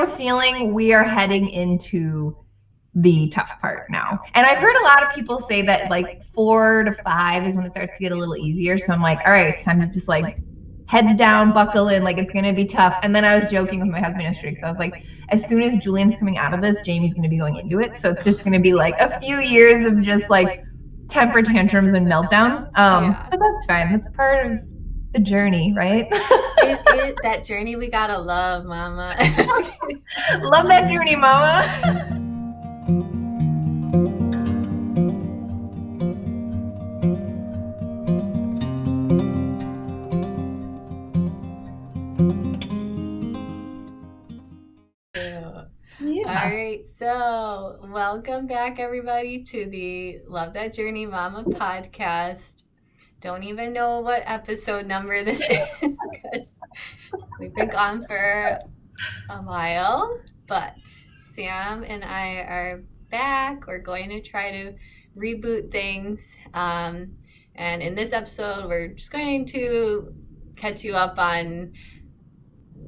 have a feeling we are heading into the tough part now. And I've heard a lot of people say that like 4 to 5 is when it starts to get a little easier. So I'm like, all right, it's time to just like heads down, buckle in, like it's gonna be tough. And then I was joking with my husband yesterday because I was like, as soon as Julian's coming out of this, Jamie's gonna be going into it. So it's just gonna be like a few years of just like temper tantrums and meltdowns. But that's fine. That's part of the journey, right? That journey we gotta love, Mama. Love that journey, Mama. All right, so welcome back, everybody, to the Love That Journey Mama podcast. Don't even know what episode number this is because we've been gone for a while, but Sam and I are back. We're going to try to reboot things, and in this episode, we're just going to catch you up on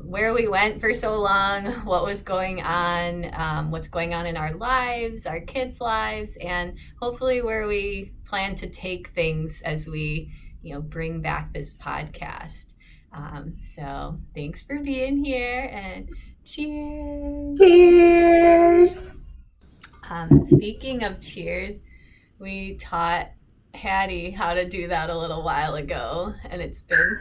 where we went for so long, what was going on, what's going on in our lives, our kids' lives, and hopefully where we plan to take things as we, bring back this podcast. So thanks for being here and cheers. Cheers. Speaking of cheers, we taught Haddie how to do that a little while ago, and it's been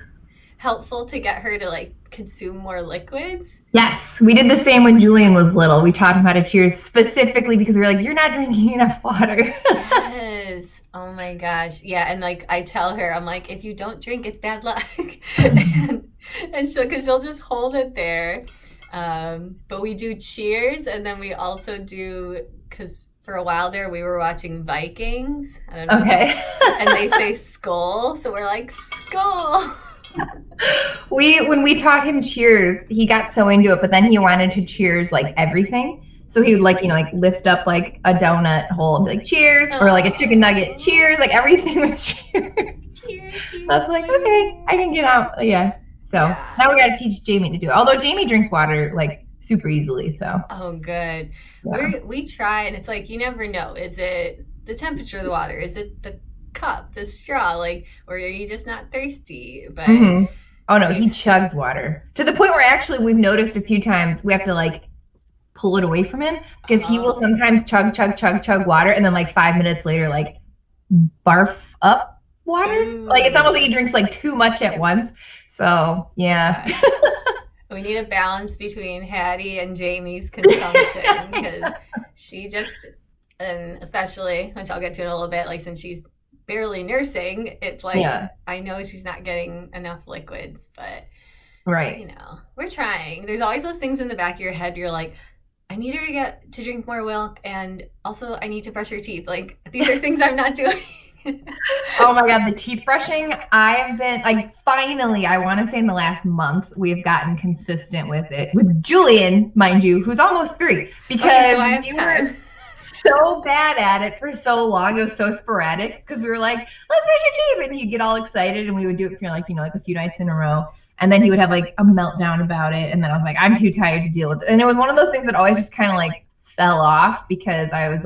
helpful to get her to consume more liquids. Yes, we did the same when Julian was little. We taught him how to cheers specifically because we were like, you're not drinking enough water. Yes. Oh my gosh. Yeah. And I tell her, I'm like, if you don't drink, it's bad luck. and she'll just hold it there. But we do cheers, and then we also do, because for a while there we were watching Vikings. I don't know. Okay. And they say skull, so we're like, skull. When we taught him cheers, he got so into it, but then he wanted to cheers everything. So he would lift up a donut hole and be like cheers, or a chicken nugget, cheers, everything was cheers. Cheers. I was like, okay, I can get out. Yeah. So now we got to teach Jamie to do it. Although Jamie drinks water super easily. So. Oh, good. Yeah. We try, and it's you never know. Is it the temperature of the water? Is it the cup, the straw, or are you just not thirsty? But oh no, he chugs water to the point where we've noticed a few times we have to pull it away from him because he will sometimes chug water, and then 5 minutes later barf up water. It's almost like he drinks too much at once. So yeah. We need a balance between Haddie and Jamie's consumption because she just, and especially, which I'll get to in a little bit, since she's barely nursing, it's I know she's not getting enough liquids, but right, we're trying. There's always those things in the back of your head. You're like, I need her to get to drink more milk, and also I need to brush her teeth. These are things I'm not doing. Oh my God, the teeth brushing. I have been finally, I want to say in the last month, we've gotten consistent with it. With Julian, mind you, who's almost 3, because you were so bad at it for so long. It was so sporadic because we were like, let's brush your teeth, and he'd get all excited, and we would do it for a few nights in a row, and then he would have a meltdown about it, and then I was like, I'm too tired to deal with it. And it was one of those things that always just kind of fell off because I was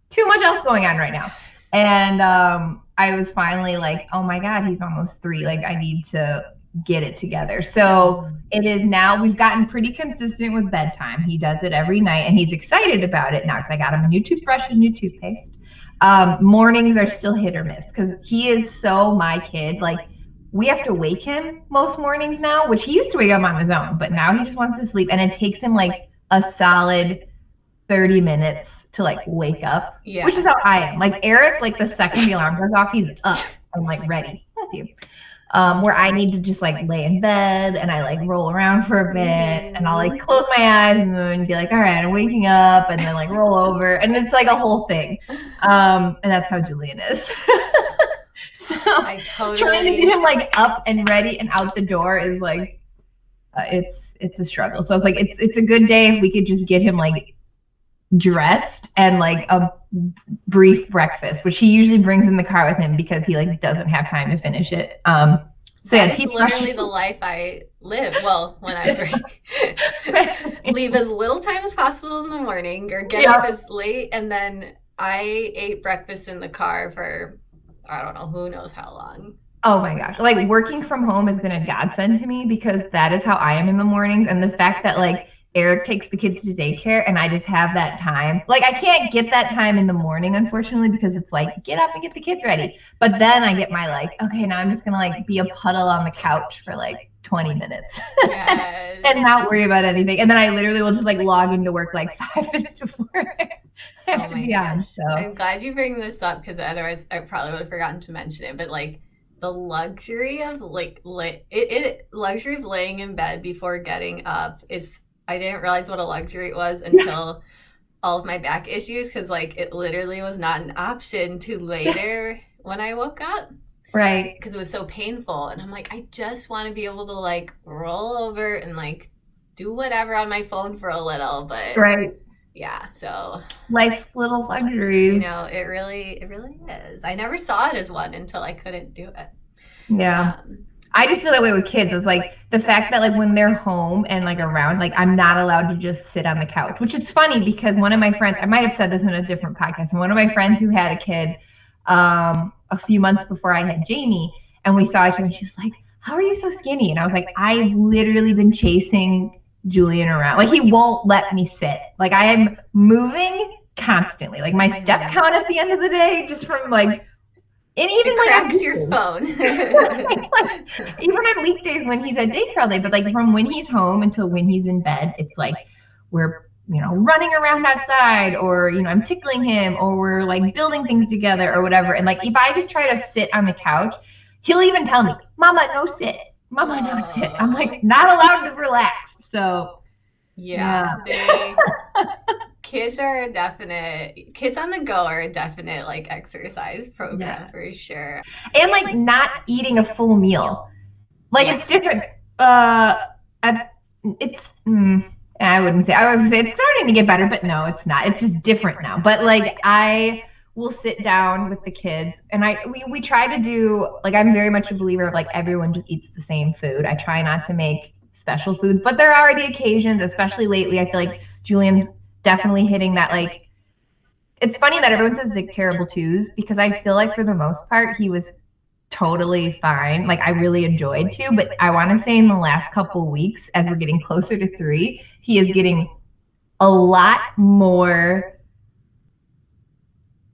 too much else going on right now. And I was finally oh my God, he's almost 3. I need to get it together. So it is now, we've gotten pretty consistent with bedtime. He does it every night, and he's excited about it now because I got him a new toothbrush and new toothpaste. Mornings are still hit or miss because he is so my kid. We have to wake him most mornings now, which he used to wake up on his own, but now he just wants to sleep, and it takes him a solid 30 minutes to wake up, which is how I am. Eric, the second the alarm goes off, he's up and ready. Bless you. Where I need to just lay in bed and I roll around for a bit, and I'll close my eyes and then be all right, I'm waking up, and then roll over, and it's a whole thing. And that's how Julian is. So I totally trying to get him up and ready and out the door is it's a struggle. So it's it's a good day if we could just get him dressed and a brief breakfast, which he usually brings in the car with him because he doesn't have time to finish it. So that is literally the life I live. Well, when I was working, leave as little time as possible in the morning or get up as late. And then I ate breakfast in the car for, I don't know, who knows how long. Oh my gosh. Like working from home has been a godsend to me because that is how I am in the mornings. And the fact that like Eric takes the kids to daycare and I just have that time. Like I can't get that time in the morning, unfortunately, because it's like, get up and get the kids ready. But then I get my like, okay, now I'm just going to like be a puddle on the couch for like 20 minutes and not worry about anything. And then I literally will just like log into work like 5 minutes before I have to be on. So I'm glad you bring this up because otherwise I probably would have forgotten to mention it. But like the luxury of luxury of laying in bed before getting up is, I didn't realize what a luxury it was until all of my back issues, because like it literally was not an option to lay there when I woke up. Right. Because it was so painful. And I'm like, I just want to be able to like roll over and like do whatever on my phone for a little. But right. Yeah, so life's little luxuries. You know, it really is. I never saw it as one until I couldn't do it. Yeah. I just feel that way with kids. It's like the fact that like when they're home and like around, like I'm not allowed to just sit on the couch, which is funny because one of my friends, I might have said this in a different podcast, and one of my friends who had a kid a few months before I had Jamie, and we saw each other and she's like, how are you so skinny? And I was like, I've literally been chasing Julian around. Like he won't let me sit. Like I am moving constantly. Like my step count at the end of the day, just from like, and even it cracks your phone. like, even on weekdays when he's at daycare all day, but like from when he's home until when he's in bed, it's like we're, you know, running around outside, or, you know, I'm tickling him, or we're like building things together or whatever. And like if I just try to sit on the couch, he'll even tell me, Mama, no sit. Mama, no sit. I'm like, not allowed to relax. So yeah. Kids are a definite, kids on the go are a definite like exercise program for sure. And like not eating a full meal. Like it's different. It's I wouldn't say, I would say it's starting to get better, but no, it's not. It's just different now. But like I will sit down with the kids and we try to do, like, I'm very much a believer of like everyone just eats the same food. I try not to make special foods, but there are the occasions, especially lately. I feel like Julian's definitely hitting that. Like, it's funny that everyone says Zick terrible twos, because I feel like for the most part he was totally fine. Like I really enjoyed too, but I want to say in the last couple weeks, as we're getting closer to 3, he is getting a lot more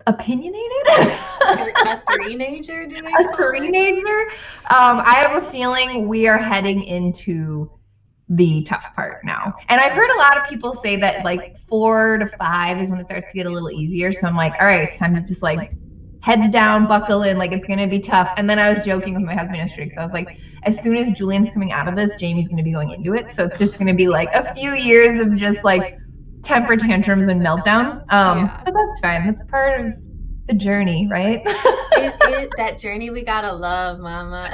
opinionated. A three-nager, do they call it? A three-nager. I have a feeling we are heading into the tough part now. And I've heard a lot of people say that like 4 to 5 is when it starts to get a little easier. So I'm like, all right, it's time to just like heads down, buckle in, like it's going to be tough. And then I was joking with my husband yesterday because I was like, as soon as Julian's coming out of this, Jamie's going to be going into it. So it's just going to be like a few years of just like temper tantrums and meltdowns. But that's fine. That's part of the journey, right? That journey we gotta love, Mama.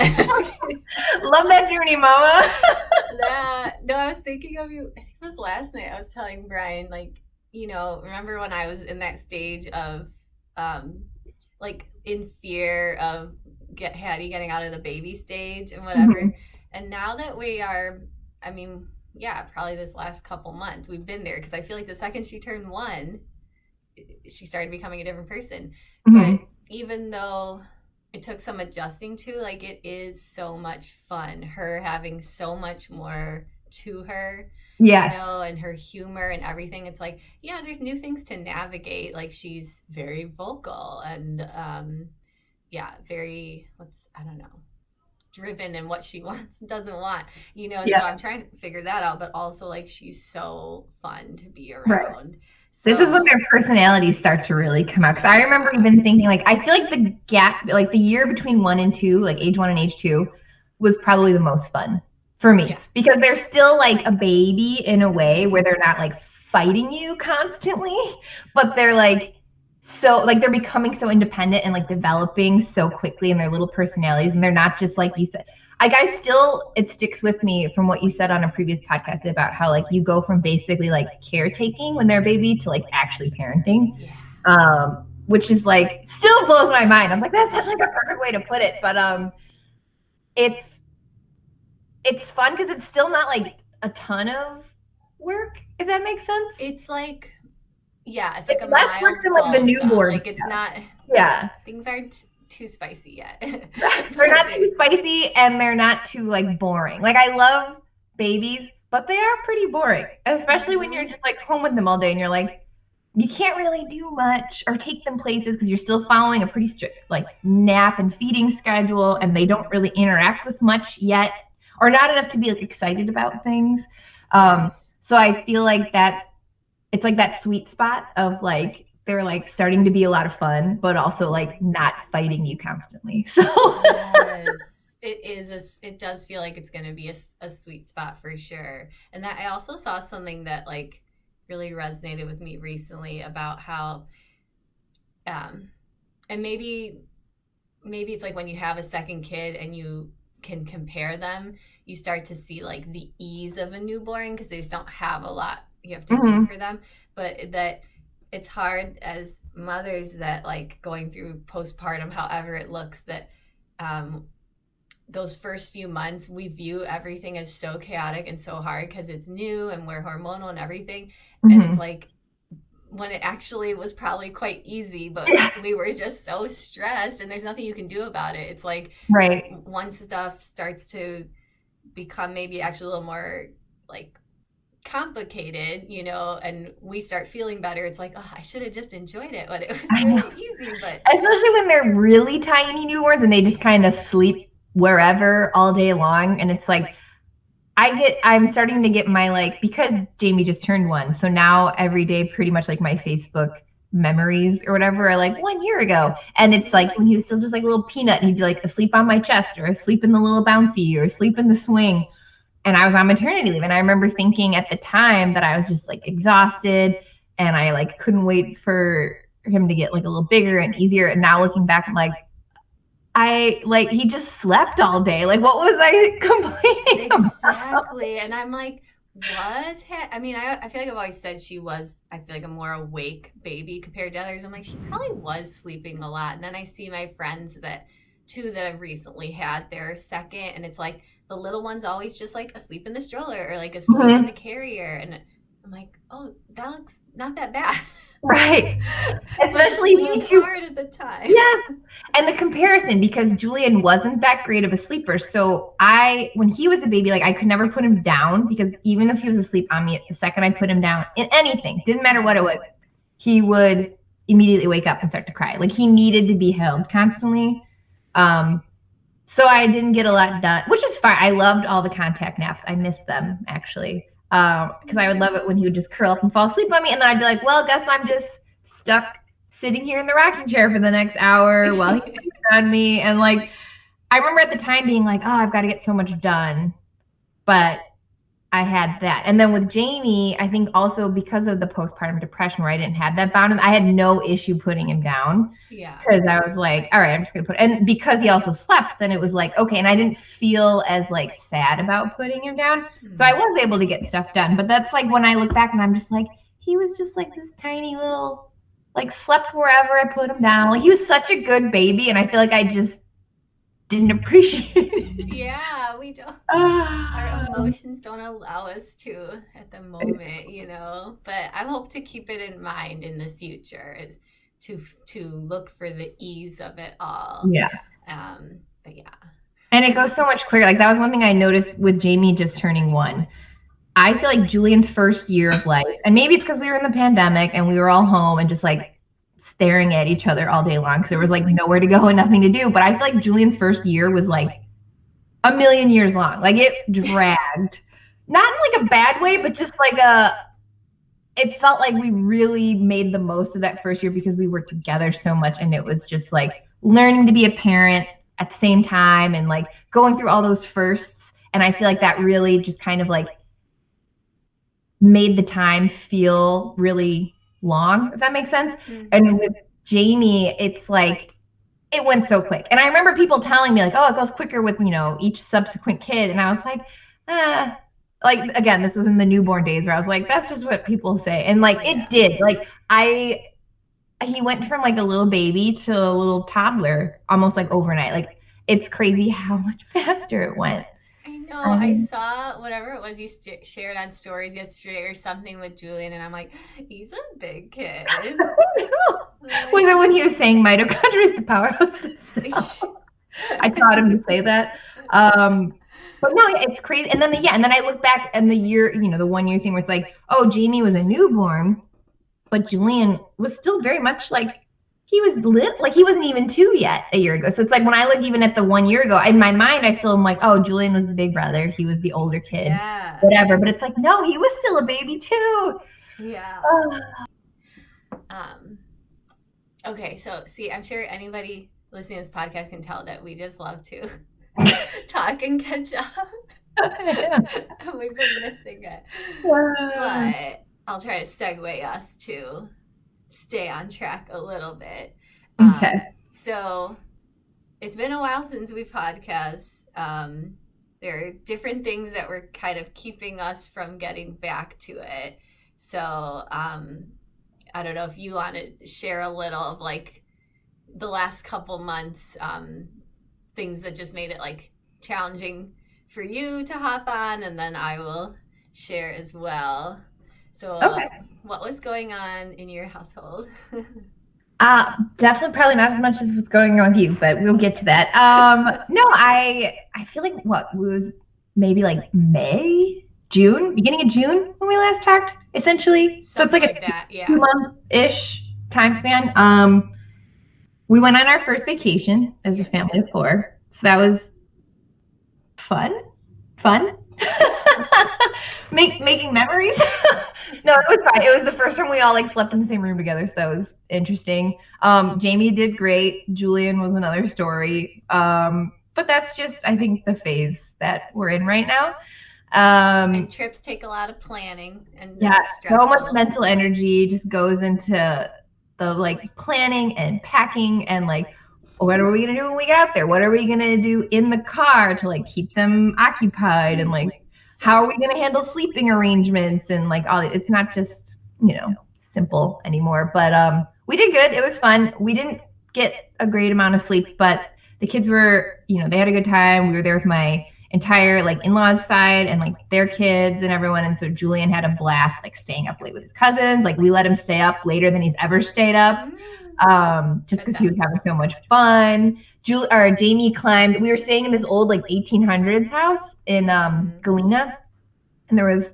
Love that journey, Mama. No, I was thinking of you. I think it was last night. I was telling Brian, like, you know, remember when I was in that stage of, like, in fear of Haddie getting out of the baby stage and whatever. Mm-hmm. And now that we are, I mean, yeah, probably this last couple months we've been there, because I feel like the second she turned 1, she started becoming a different person. Mm-hmm. But even though it took some adjusting to, like, it is so much fun, her having so much more to her. Yes. You know, and her humor and everything. It's like, yeah, there's new things to navigate. Like, she's very vocal and very, I don't know, driven in what she wants and doesn't want, you know. And so I'm trying to figure that out, but also like she's so fun to be around. Right. So, this is when their personalities start to really come out. Because I remember even thinking, like, I feel like the gap, like the year between 1 and 2, like age 1 and age 2, was probably the most fun for me. Yeah. Because they're still like a baby in a way where they're not like fighting you constantly, but they're like, so like they're becoming so independent and like developing so quickly in their little personalities. And they're not just like you said. Like it sticks with me from what you said on a previous podcast about how like you go from basically like caretaking when they're a baby to like actually parenting, which is like still blows my mind. I was like, that's such like a perfect way to put it. But it's fun because it's still not like a ton of work, if that makes sense. It's like, yeah, it's like a less work mild than like the salsa. newborn Like it's stuff. not, Yeah. things aren't too spicy yet. They're not too spicy and they're not too like boring. Like I love babies, but they are pretty boring, especially when you're just like home with them all day and you're like, you can't really do much or take them places because you're still following a pretty strict like nap and feeding schedule, and they don't really interact with much yet, or not enough to be like excited about things. Yes. So I feel like that it's like that sweet spot of like they're like starting to be a lot of fun, but also like not fighting you constantly. So Yes, it is. It does feel like it's going to be a sweet spot for sure. And that I also saw something that like really resonated with me recently about how, um, and maybe it's like when you have a second kid and you can compare them, you start to see like the ease of a newborn because they just don't have a lot you have to do for them. But that it's hard as mothers that like going through postpartum, however it looks, that those first few months we view everything as so chaotic and so hard because it's new and we're hormonal and everything. And it's like when it actually was probably quite easy, but we were just so stressed and there's nothing you can do about it. It's like once stuff starts to become maybe actually a little more like complicated, you know, and we start feeling better, it's like, oh, I should have just enjoyed it, but it was really easy. But especially when they're really tiny newborns and they just kind of sleep wherever all day long, and it's like I'm starting to get my like, because Jamie just turned 1, so now every day pretty much like my Facebook memories or whatever are like 1 year ago, and it's like when he was still just like a little peanut and he'd be like asleep on my chest or asleep in the little bouncy or asleep in the swing, and I was on maternity leave, and I remember thinking at the time that I was just like exhausted and I like couldn't wait for him to get like a little bigger and easier, and now looking back I'm like, he just slept all day. Like, what was I complaining exactly about? And I'm like, I feel like I've always said she was, I feel like, a more awake baby compared to others. I'm like, she probably was sleeping a lot. And then I see my friends that have recently had their second, and it's like the little one's always just like asleep in the stroller or like asleep in the carrier, and I'm like, oh, that looks not that bad. Right. Especially me too hard at the time. Yeah. And the comparison, because Julian wasn't that great of a sleeper. So when he was a baby, like I could never put him down, because even if he was asleep on me, the second I put him down in anything, didn't matter what it was, he would immediately wake up and start to cry. Like he needed to be held constantly. So I didn't get a lot done, which is fine. I loved all the contact naps. I missed them actually. Because I would love it when he would just curl up and fall asleep on me, and then I'd be like, well, guess I'm just stuck sitting here in the rocking chair for the next hour while he sleeps on me. And like, I remember at the time being like, oh, I've got to get so much done. But I had that. And then with Jamie, I think also because of the postpartum depression where I didn't have that bound, I had no issue putting him down. Yeah. Because I was like, all right, I'm just going to and because he also slept, then it was like, okay. And I didn't feel as like sad about putting him down. So I was able to get stuff done. But that's like when I look back and I'm just like, he was just like this tiny little, like slept wherever I put him down. Like he was such a good baby. And I feel like I just didn't appreciate it. Yeah, we don't. Our emotions don't allow us to at the moment, you know. But I hope to keep it in mind in the future, is to look for the ease of it all. Yeah. But yeah. And it goes so much quicker. Like that was one thing I noticed with Jamie just turning 1. I feel like Julian's first year of life, and maybe it's because we were in the pandemic and we were all home and just like staring at each other all day long because there was like nowhere to go and nothing to do. But I feel like Julian's first year was like a million years long. Like it dragged, not in like a bad way, but just like it felt like we really made the most of that first year because we were together so much, and it was just like learning to be a parent at the same time and like going through all those firsts. And I feel like that really just kind of like made the time feel really long, if that makes sense. And with Jamie, it's like it went so quick. And I remember people telling me like, oh, it goes quicker with, you know, each subsequent kid. And I was like, like again, this was in the newborn days where I was like, that's just what people say. And like it did. Like he went from like a little baby to a little toddler almost like overnight. Like it's crazy how much faster it went. I No, I saw whatever it was you shared on stories yesterday or something with Julian, and I'm like, he's a big kid. Was it when he was saying mitochondria is the powerhouse of the cell? I taught him to say that. But no, it's crazy. And then I look back and the year, the 1 year thing where it's like, oh, Jamie was a newborn, but Julian was still very much like he was like he wasn't even 2 yet a year ago. So it's like when I look even at the 1 year ago, in my mind, I still am like, oh, Julian was the big brother. He was the older kid, whatever. But it's like, no, he was still a baby too. Yeah. Okay, so see, I'm sure anybody listening to this podcast can tell that we just love to talk and catch up. We've been missing it. But I'll try to segue us to stay on track a little bit. Okay. So it's been a while since we podcast. There are different things that were kind of keeping us from getting back to it. So I don't know if you want to share a little of like the last couple months, things that just made it like challenging for you to hop on, and then I will share as well. So what was going on in your household? Definitely probably not as much as what's going on with you, but we'll get to that. No, I feel like it was maybe like beginning of June when we last talked, essentially. So it's like a 2-month-ish time span. We went on our first vacation as a family of 4. So that was fun. Making memories. No, it was fine. It was the first time we all like slept in the same room together, so that was interesting. Jamie did great. Julian was another story. But that's just, I think, the phase that we're in right now. And trips take a lot of planning, and so much mental energy just goes into the like planning and packing and like, what are we gonna do when we get out there? What are we gonna do in the car to like keep them occupied, and like how are we gonna handle sleeping arrangements and like all? It's not just simple anymore. But we did good. It was fun. We didn't get a great amount of sleep, but the kids were they had a good time. We were there with my entire like in-laws side and like their kids and everyone, and so Julian had a blast like staying up late with his cousins. Like we let him stay up later than he's ever stayed up, just because he was having so much fun. Jamie climbed. We were staying in this old like 1800s house in Galena, and it was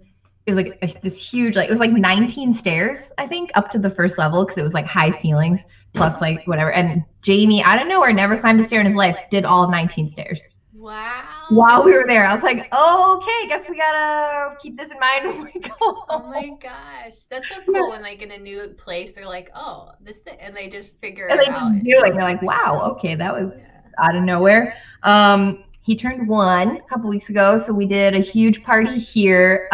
like this huge, like it was like 19 stairs I think up to the first level because it was like high ceilings plus like whatever. And Jamie, I don't know, or never climbed a stair in his life, did all 19 stairs. Wow. While we were there, I was like, oh, okay, guess we gotta keep this in mind when we go home. Oh my gosh. That's so cool when like in a new place, they're like, oh, this thing, and they just figure it out. And they're like, wow, okay, that was out of nowhere. He turned 1 a couple weeks ago, so we did a huge party here,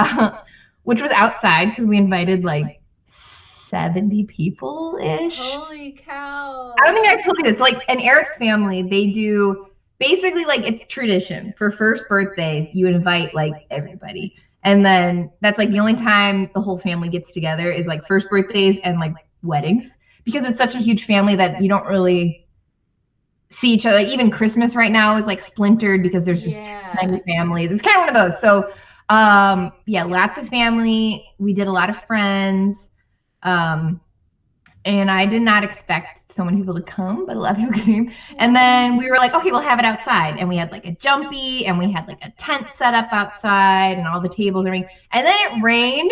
which was outside because we invited like 70 people-ish. Holy cow. I don't think I told you this. Like, in Eric's family, they do basically like it's tradition for first birthdays, you invite like everybody. And then that's like the only time the whole family gets together is like first birthdays and like weddings, because it's such a huge family that you don't really see each other. Like even Christmas right now is like splintered because there's just too many families. It's kind of one of those. So lots of family. We did a lot of friends. And I did not expect so many people to come, but a lot of people came. And then we were like, okay, we'll have it outside. And we had like a jumpy, and we had like a tent set up outside, and all the tables and everything. And then it rained.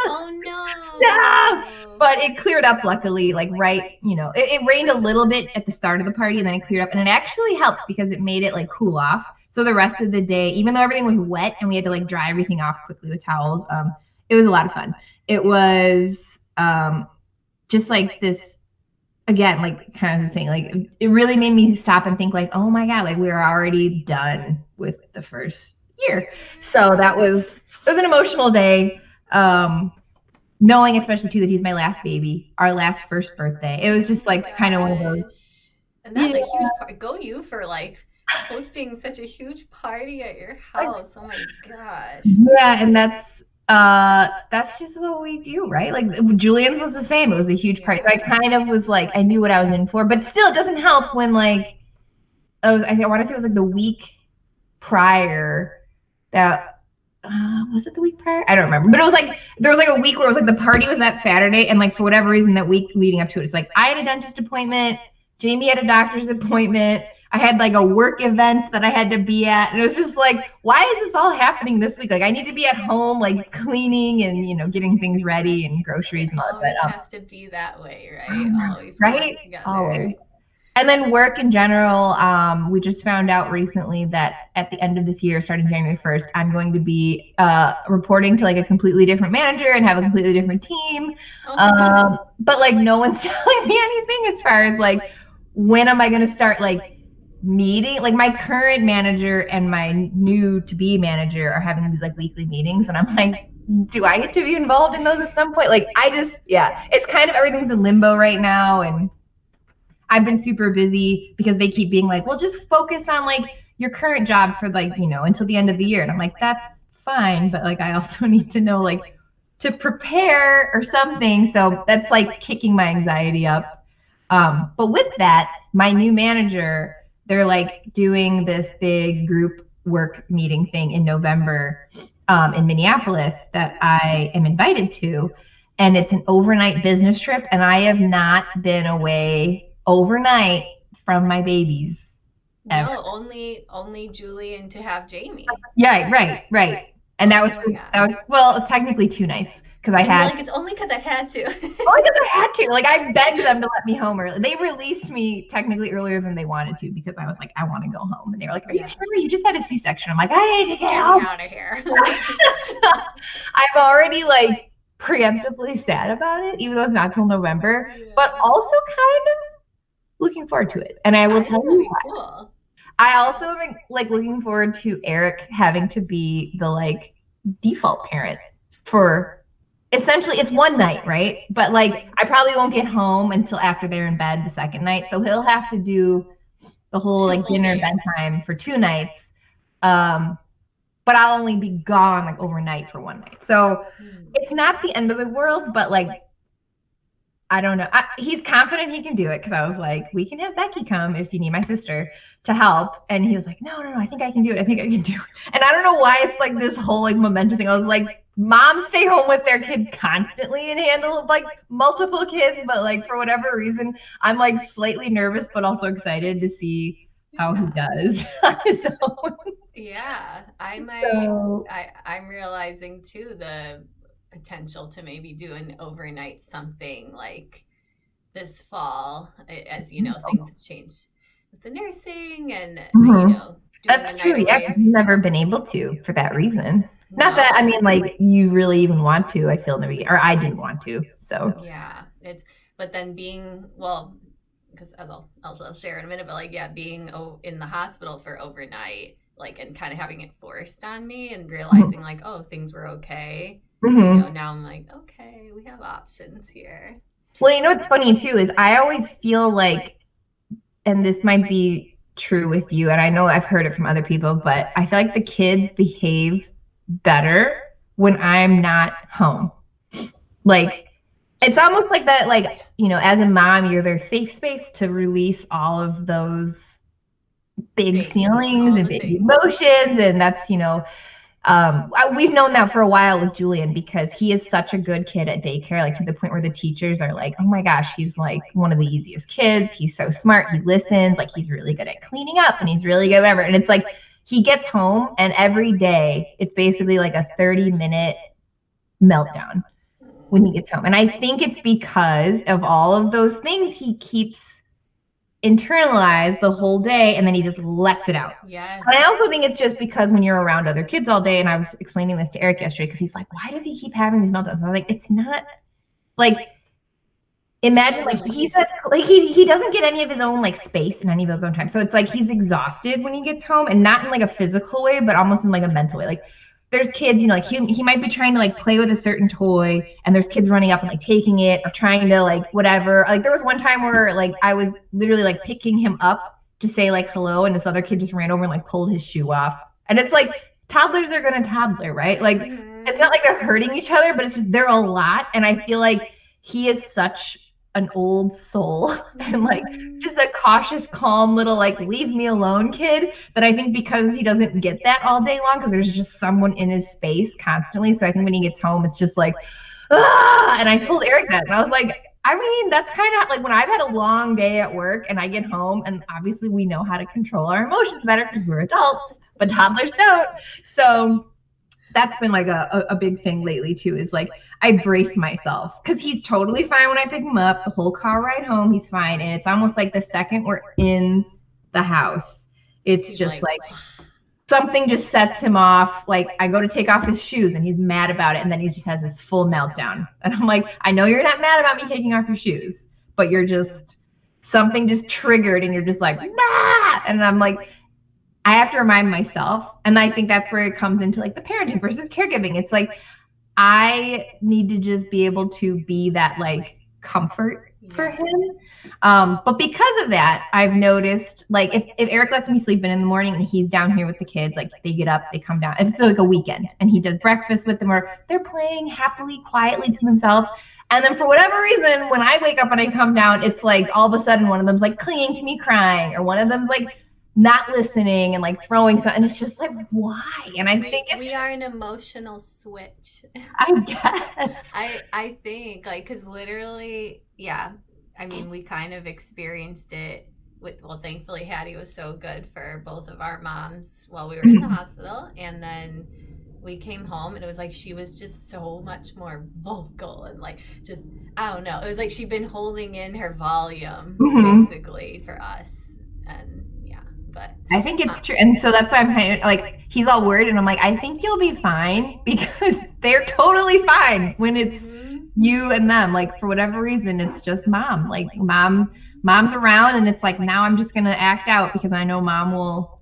Oh no. No! But it cleared up luckily, like it rained a little bit at the start of the party, and then it cleared up. And it actually helped because it made it like cool off. So the rest of the day, even though everything was wet and we had to like dry everything off quickly with towels, it was a lot of fun. It was just like this, again, like kind of saying, like it really made me stop and think like, oh my God, like we're already done with the first year. So it was an emotional day. Knowing especially too that he's my last baby, our last first birthday. It was just like kind of one of those. And that's a huge part. Go you for like hosting such a huge party at your house. Oh my gosh. Yeah, and that's just what we do, right? Like Julian's was the same. It was a huge party. So I kind of was like, I knew what I was in for, but still it doesn't help when like I want to say it was like the week prior, that was it the week prior? I don't remember. But it was like there was like a week where it was like the party was that Saturday, and like for whatever reason that week leading up to it, it's like I had a dentist appointment, Jamie had a doctor's appointment, I had like a work event that I had to be at, and it was just like, why is this all happening this week? Like I need to be at home, like cleaning and getting things ready and groceries and all that. It always has to be that way, right? Always right? Together. Always. And then work in general, we just found out recently that at the end of this year, starting January 1st, I'm going to be reporting to like a completely different manager and have a completely different team. But like no one's telling me anything as far as like when am I going to start like meeting. Like my current manager and my new to be manager are having these like weekly meetings, and I'm like, do I get to be involved in those at some point? Like it's kind of everything's in limbo right now, and I've been super busy because they keep being like, well, just focus on like your current job for like, until the end of the year. And I'm like, that's fine. But like, I also need to know like to prepare or something. So that's like kicking my anxiety up. But with that, my new manager, they're like doing this big group work meeting thing in November in Minneapolis that I am invited to. And it's an overnight business trip. And I have not been away overnight from my babies. Ever. No, only Julian to have Jamie. Yeah, right. And that was it was technically 2 nights because I had. Like it's only because I had to. Only because I had to. Like I begged them to let me home early. They released me technically earlier than they wanted to because I was like, I want to go home, and they were like, Are you sure? You just had a C-section. I'm like, I need to get out of here. I'm already like preemptively sad about it, even though it's not till November, but also kind of looking forward to it. And I will tell you why. Cool. I also am like looking forward to Eric having to be the like default parent for essentially it's one night, right? But like I probably won't get home until after they're in bed the second night. So he'll have to do the whole like dinner bedtime for 2 nights. But I'll only be gone like overnight for 1 night. So it's not the end of the world, but like I don't know. He's confident he can do it because I was like, we can have Becky come if you need my sister to help. And he was like, no, I think I can do it. I think I can do it. And I don't know why it's like this whole like momentous thing. I was like, moms stay home with their kids constantly and handle like multiple kids. But like for whatever reason, I'm like slightly nervous, but also excited to see how he does on his own. Yeah, I'm realizing too the potential to maybe do an overnight something like this fall, as you know, things have changed with the nursing and that's true. Yeah, I've never been able to for that reason. Not that I mean, like you really even want to. I feel maybe, or I didn't want to. So yeah, but then being because as I'll share in a minute, but like being in the hospital for overnight, like and kind of having it forced on me and realizing like things were okay. Now I'm like, okay, we have options here. Well, what's funny too is I always feel like, and this might be true with you, and I know I've heard it from other people, but I feel like the kids behave better when I'm not home. Like, it's almost like that, like, as a mom, you're their safe space to release all of those big feelings and big emotions. And that's, we've known that for a while with Julian because he is such a good kid at daycare, like to the point where the teachers are like, oh my gosh, he's like one of the easiest kids. He's so smart. He listens. Like he's really good at cleaning up and he's really good, whatever. And it's like, he gets home and every day it's basically like a 30-minute meltdown when he gets home. And I think it's because of all of those things he keeps internalized the whole day and then he just lets it out. Yes. And I also think it's just because when you're around other kids all day, and I was explaining this to Eric yesterday because he's like, why does he keep having these meltdowns? And I'm like, it's not like, imagine like he's like he doesn't get any of his own like space and any of his own time. So it's like he's exhausted when he gets home, and not in like a physical way, but almost in like a mental way. Like there's kids, like he might be trying to like play with a certain toy and there's kids running up and like taking it or trying to like whatever. Like there was one time where like I was literally like picking him up to say like hello, and this other kid just ran over and like pulled his shoe off. And it's like toddlers are gonna toddler, right? Like it's not like they're hurting each other, but it's just they're a lot. And I feel like he is such an old soul and like just a cautious, calm little like leave me alone kid that I think because he doesn't get that all day long because there's just someone in his space constantly. So I think when he gets home, it's just like, ah! And I told Eric that and I was like, I mean, that's kind of like when I've had a long day at work and I get home and obviously we know how to control our emotions better because we're adults, but toddlers don't. So that's been like a big thing lately too, is like I brace myself because he's totally fine when I pick him up. The whole car ride home, he's fine. And it's almost like the second we're in the house, it's just like something just sets him off. Like I go to take off his shoes and he's mad about it. And then he just has this full meltdown. And I'm like, I know you're not mad about me taking off your shoes, but you're just, something just triggered and you're just like, nah! And I'm like, I have to remind myself, and I think that's where it comes into like the parenting versus caregiving. It's like I need to just be able to be that like comfort for him. But because of that, I've noticed like if Eric lets me sleep in the morning and he's down here with the kids, like they get up, they come down. If it's like a weekend and he does breakfast with them or they're playing happily, quietly to themselves. And then for whatever reason, when I wake up and I come down, it's like all of a sudden one of them's like clinging to me crying, or one of them's like not listening and like throwing something. And it's just like, why? And I think we are an emotional switch. I guess. I think like, cause literally, yeah. I mean, we kind of experienced it with, well, thankfully Haddie was so good for both of our moms while we were in the hospital. And then we came home and it was like she was just so much more vocal and like just, I don't know. It was like she'd been holding in her volume basically for us. And but I think it's true. And so that's why I'm kind of like, he's all worried and I'm like, I think you'll be fine, because they're totally fine when it's you and them. Like for whatever reason, it's just mom. Like mom's around and it's like, now I'm just going to act out because I know mom will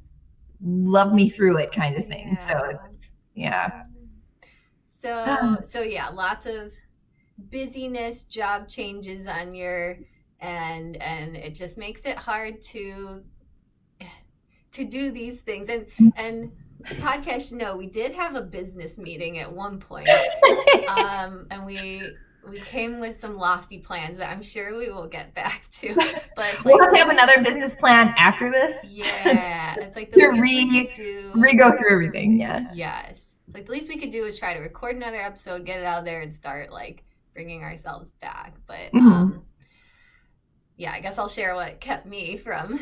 love me through it kind of thing. So yeah. So yeah, lots of busyness, job changes on your and it just makes it hard to do these things. And podcast, we did have a business meeting at one point, and we came with some lofty plans that I'm sure we will get back to. But we'll have to have another business plan after this. Yeah, it's like the least we could do. Go through everything. Yeah. Yes, it's like the least we could do is try to record another episode, get it out there, and start like bringing ourselves back. But yeah, I guess I'll share what kept me from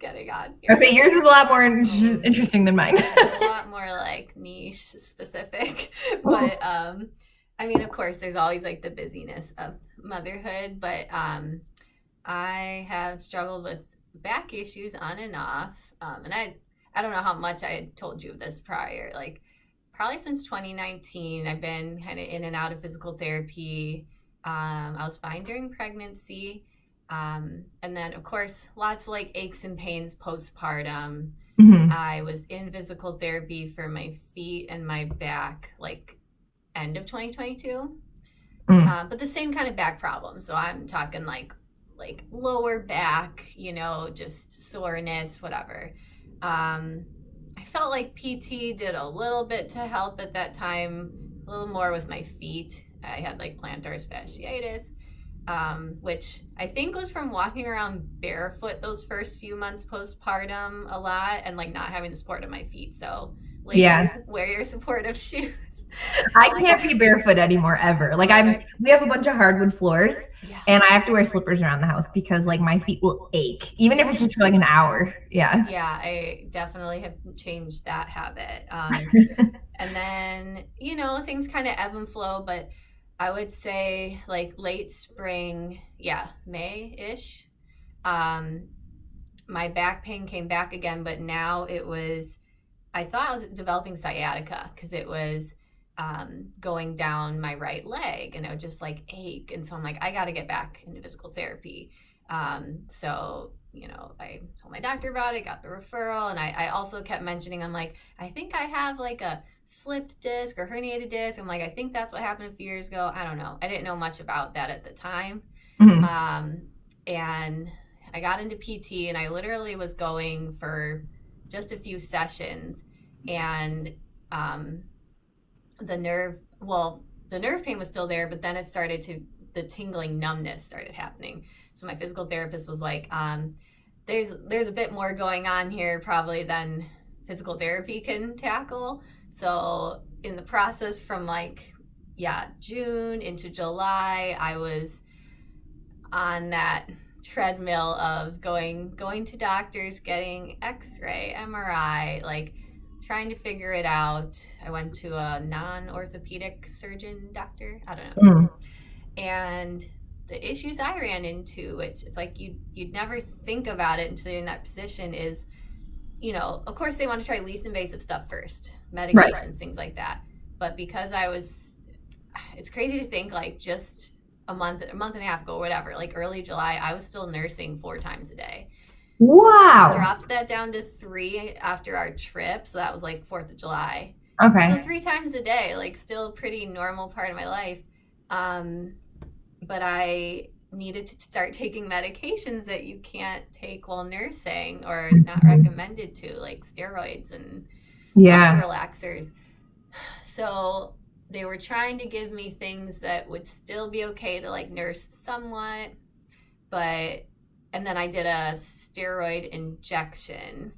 getting on here. Okay, yours is a lot more interesting than mine. It's a lot more like niche specific. But I mean, of course, there's always like the busyness of motherhood, but I have struggled with back issues on and off. And I don't know how much I had told you of this prior, like probably since 2019, I've been kind of in and out of physical therapy. I was fine during pregnancy. And then, of course, lots of like aches and pains postpartum. I was in physical therapy for my feet and my back, like end of 2022. But the same kind of back problem. So I'm talking like lower back, just soreness, whatever. I felt like PT did a little bit to help at that time, a little more with my feet. I had like plantar fasciitis. Which I think was from walking around barefoot those first few months postpartum a lot and like not having the support of my feet. So ladies, wear your supportive shoes. I can't be barefoot anymore ever. Like we have a bunch of hardwood floors and I have to wear slippers around the house because like my feet will ache, even if it's just for like an hour. Yeah. Yeah, I definitely have changed that habit. And then, things kind of ebb and flow, but I would say like late spring, May-ish. My back pain came back again, but now I thought I was developing sciatica because it was going down my right leg and it would just like ache. And so I'm like, I got to get back into physical therapy. So, I told my doctor about it, got the referral. And I also kept mentioning, I'm like, I think I have like a slipped disc or herniated disc. I'm like, I think that's what happened a few years ago. I don't know. I didn't know much about that at the time. And I got into PT and I literally was going for just a few sessions and the nerve pain was still there, but then it started to the tingling numbness started happening. So my physical therapist was like, there's a bit more going on here probably than physical therapy can tackle. So in the process from June into July, I was on that treadmill of going to doctors, getting x-ray, MRI, like trying to figure it out. I went to a non-orthopedic surgeon doctor, I don't know. And the issues I ran into, which it's like you'd never think about it until you're in that position, is, of course they want to try least invasive stuff first, medications, things like that. But because it's crazy to think like just a month and a half ago, whatever, like early July, I was still nursing 4 times a day. Wow. Dropped that down to 3 after our trip. So that was like 4th of July. Okay. So 3 times a day, like still a pretty normal part of my life. But I needed to start taking medications that you can't take while nursing or not recommended to, like steroids and muscle relaxers. So they were trying to give me things that would still be okay to like nurse somewhat, and then I did a steroid injection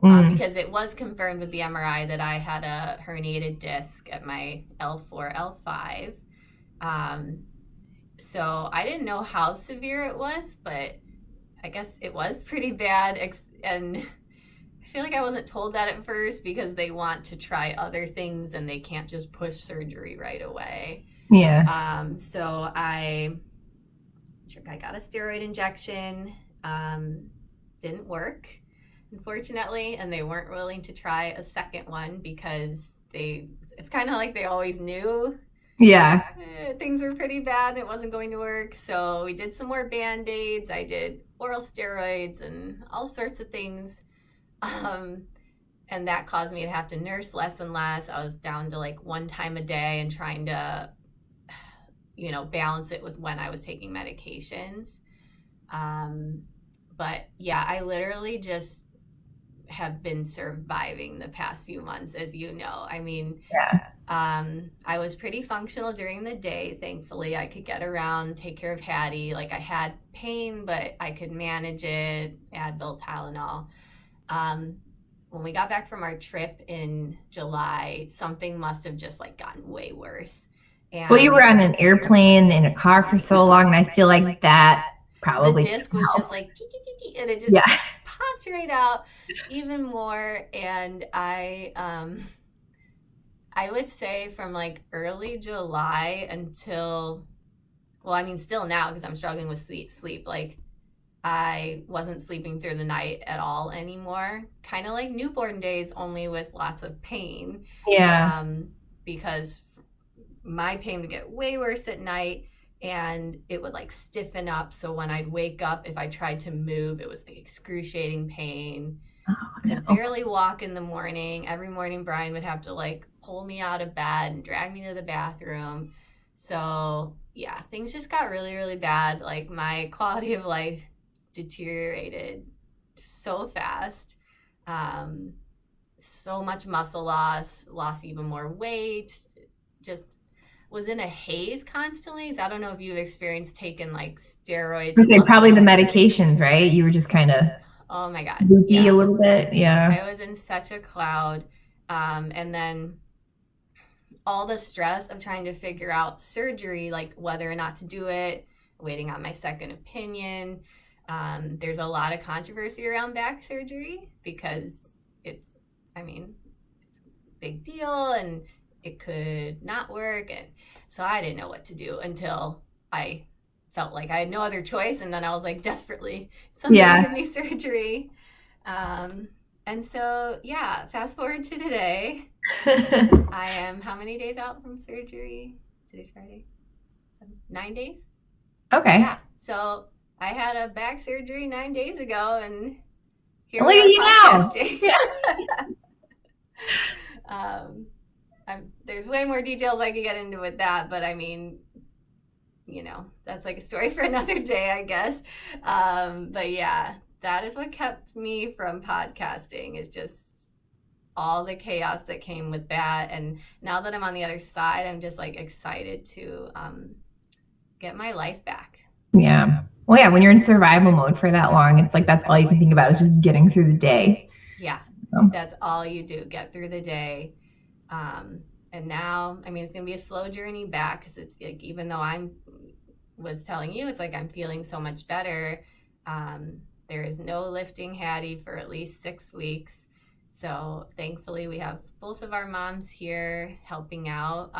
because it was confirmed with the MRI that I had a herniated disc at my L4, L5. So I didn't know how severe it was, but I guess it was pretty bad. And I feel like I wasn't told that at first because they want to try other things and they can't just push surgery right away. Yeah. So I got a steroid injection. Didn't work, unfortunately, and they weren't willing to try a second one because it's kind of like they always knew. Yeah. Things were pretty bad and it wasn't going to work. So we did some more Band-Aids. I did oral steroids and all sorts of things. And that caused me to have to nurse less and less. I was down to like 1 time a day and trying to, balance it with when I was taking medications. But yeah, I literally just have been surviving the past few months, as you know. I mean, I was pretty functional during the day. Thankfully, I could get around, take care of Haddie. Like I had pain, but I could manage it, Advil, Tylenol. When we got back from our trip in July, something must have just like gotten way worse. And well, you were on an airplane in a car for so long, and I feel like that probably the disc was just like and it just popped right out even more. And I would say from like early July until, still now because I'm struggling with sleep, like I wasn't sleeping through the night at all anymore. Kind of like newborn days, only with lots of pain. Yeah. Because my pain would get way worse at night and it would like stiffen up. So when I'd wake up, if I tried to move, it was like excruciating pain. Could barely walk in the morning. Every morning, Brian would have to like pull me out of bed and drag me to the bathroom. So yeah, things just got really, really bad. Like my quality of life deteriorated so fast. So much muscle loss, lost even more weight, just was in a haze constantly. So I don't know if you've experienced taking like steroids. Probably the medications, right? You were just kind of oh my God, a little bit. Yeah. I was in such a cloud. And then all the stress of trying to figure out surgery, like whether or not to do it, waiting on my second opinion. There's a lot of controversy around back surgery because it's a big deal and it could not work. And so I didn't know what to do until I felt like I had no other choice. And then I was like, desperately, somebody give me surgery. And so, fast forward to today. I am how many days out from surgery? Today's Friday. 9 days? Okay. Yeah. So I had a back surgery 9 days ago, and here we are podcasting. There's way more details I could get into with that, but that's like a story for another day, I guess. But yeah, that is what kept me from podcasting, is just all the chaos that came with that. And now that I'm on the other side, I'm just like excited to get my life back. Yeah. Well, yeah, when you're in survival mode for that long, it's like that's all you can think about is just getting through the day. Yeah, that's all you do, get through the day. And now, I mean, it's going to be a slow journey back because it's like, even though was telling you, it's like I'm feeling so much better. There is no lifting Haddie for at least 6 weeks. So thankfully we have both of our moms here helping out,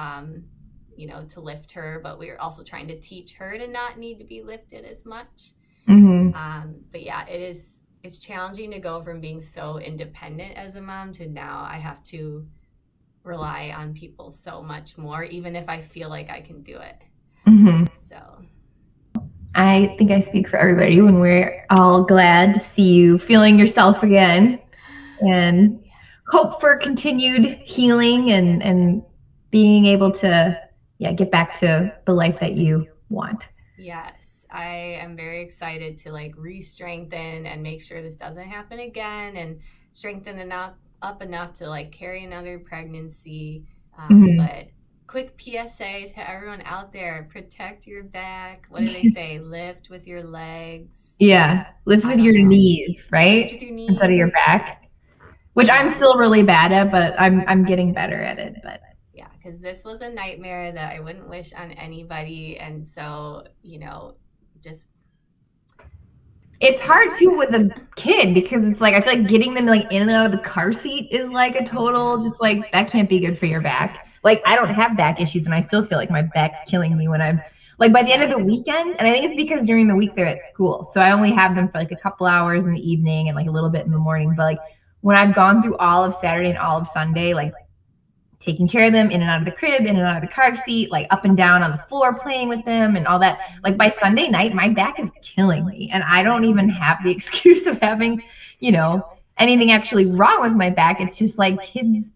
to lift her, but we're also trying to teach her to not need to be lifted as much. But yeah, it's challenging to go from being so independent as a mom to now I have to rely on people so much more, even if I feel like I can do it. So I think I speak for everybody when we're all glad to see you feeling yourself again and hope for continued healing and being able to get back to the life that you want. Yes, I am very excited to like re-strengthen and make sure this doesn't happen again and strengthen up enough to like carry another pregnancy. But quick PSA to everyone out there, protect your back. What do they say? Lift with your legs. Yeah, lift with your knees, right? Lift with your knees. Instead of your back. Which I'm still really bad at, but I'm getting better at it. But yeah, because this was a nightmare that I wouldn't wish on anybody. And so, just... It's hard too with a kid because it's like I feel like getting them like in and out of the car seat is like a total just like that can't be good for your back. Like I don't have back issues and I still feel like my back's killing me when I'm like by the end of the weekend. And I think it's because during the week they're at school. So I only have them for like a couple hours in the evening and like a little bit in the morning. But like when I've gone through all of Saturday and all of Sunday, like taking care of them in and out of the crib, in and out of the car seat, like up and down on the floor playing with them and all that. Like by Sunday night, my back is killing me. And I don't even have the excuse of having, anything actually wrong with my back. It's just like kids.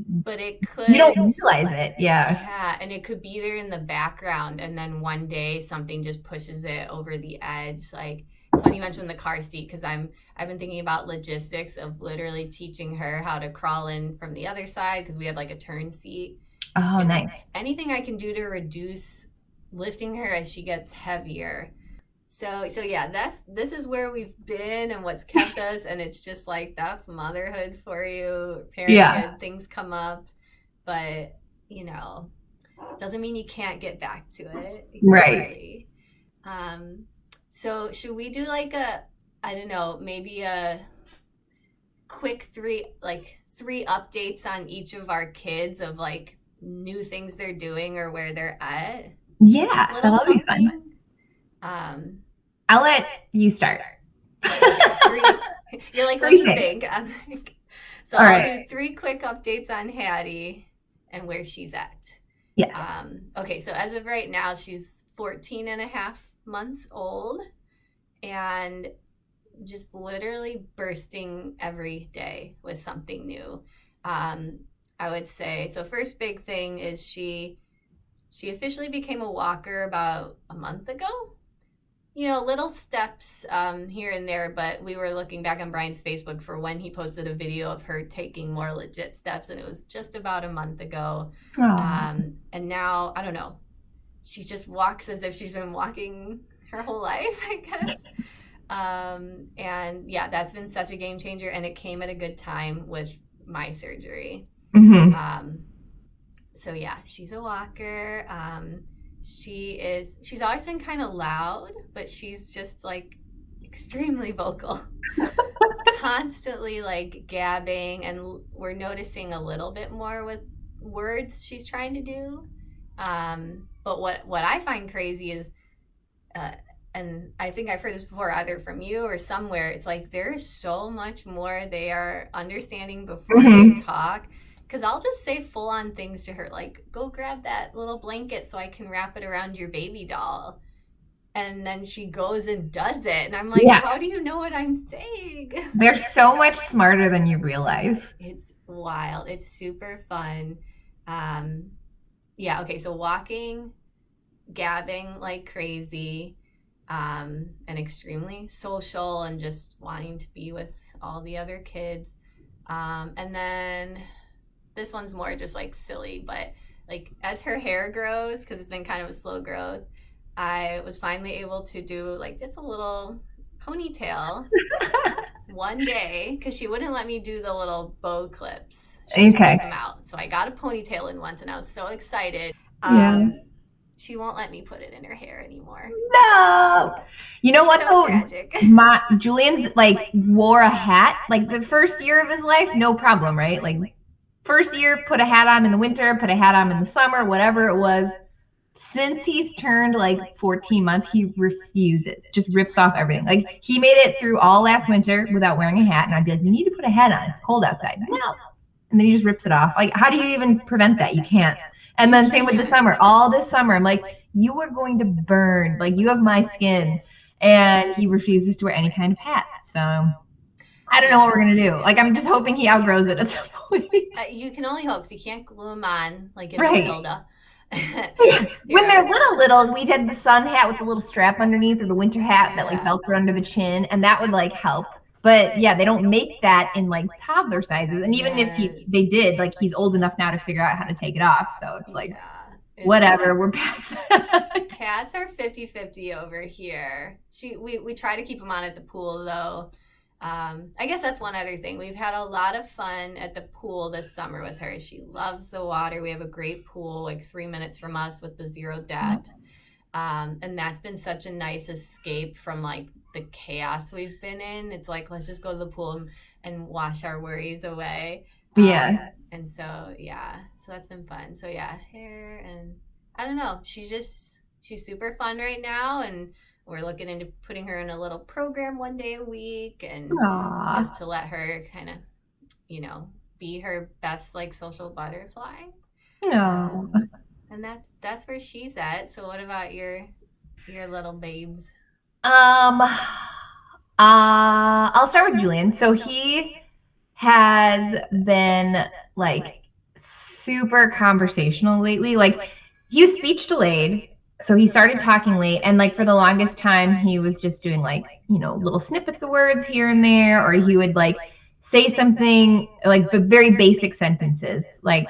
But it could. You don't realize it. Yeah. Yeah. And it could be there in the background. And then one day something just pushes it over the edge. Like, it's funny you mentioned the car seat because I've been thinking about logistics of literally teaching her how to crawl in from the other side because we have like a turn seat. Oh, and nice. Anything I can do to reduce lifting her as she gets heavier. So yeah, this is where we've been and what's kept us, and it's just like that's motherhood for you, parenthood. Things come up, but doesn't mean you can't get back to it. Right. So should we do like maybe a quick three updates on each of our kids of like new things they're doing or where they're at? Yeah, that'll be fun. I'll let you start. You're like, what do you think? So I'll do 3 quick updates on Haddie and where she's at. Yeah. Okay, so as of right now, she's 14 and a half months old and just literally bursting every day with something new. I would say, so first big thing is she officially became a walker about a month ago. Little steps here and there, but we were looking back on Brian's Facebook for when he posted a video of her taking more legit steps, and it was just about a month ago. And now, I don't know, she just walks as if she's been walking her whole life, I guess. And yeah, that's been such a game changer, and it came at a good time with my surgery. So yeah, she's a walker. She's always been kind of loud, but she's just like extremely vocal, constantly like gabbing, and we're noticing a little bit more with words she's trying to do. But what I find crazy is, and I think I've heard this before either from you or somewhere, it's like there's so much more they are understanding before they talk. Because I'll just say full-on things to her, like, go grab that little blanket so I can wrap it around your baby doll. And then she goes and does it. And I'm like, how do you know what I'm saying? They're so much smarter than you realize. It's wild. It's super fun. Okay, so walking, gabbing like crazy, and extremely social and just wanting to be with all the other kids. And then... this one's more just like silly, but like as her hair grows, because it's been kind of a slow growth, I was finally able to do like just a little ponytail one day because she wouldn't let me do the little bow clips. She just Okay. pulls them out. So I got a ponytail in once and I was so excited. Yeah. She won't let me put it in her hair anymore. No. You know what So though? tragic. Julian like wore a hat like the first year of his life, no problem, right? Like first year, put a hat on in the winter, put a hat on in the summer, whatever it was. Since he's turned like 14 months, he refuses, just rips off everything. Like he made it through all last winter without wearing a hat, and I'd be like, "You need to put a hat on. It's cold outside." No, and then he just rips it off. Like, how do you even prevent that? You can't. And then same with the summer. All this summer, I'm like, "You are going to burn. Like you have my skin," and he refuses to wear any kind of hat. So I don't know what we're gonna do. Like I'm just hoping he outgrows it at some point. You can only hope, because you can't glue them on like in Right. Matilda. When they're little, we did the sun hat with the little strap underneath, or the winter hat that like velcro under the chin, and that would like help. But yeah, they don't make that in like toddler sizes. And even if they did, like he's old enough now to figure out how to take it off. So it's like, whatever, we're past that. Cats are 50-50 over here. We try to keep them on at the pool though. I guess that's one other thing. We've had a lot of fun at the pool this summer with her. She loves the water. We have a great pool like 3 minutes from us with the 0 depth. And that's been such a nice escape from like the chaos we've been in. It's like, let's just go to the pool and wash our worries away. And so, so that's been fun. So hair, and I don't know. She's super fun right now, and we're looking into putting her in a little program one day a week, and just to let her kind of, be her best like social butterfly. And that's where she's at. So what about your little babes? I'll start with Julian. So he has been like super conversational lately. Like he was speech delayed, so he started talking late, and like for the longest time he was just doing like little snippets of words here and there, or he would like say something like the very basic sentences like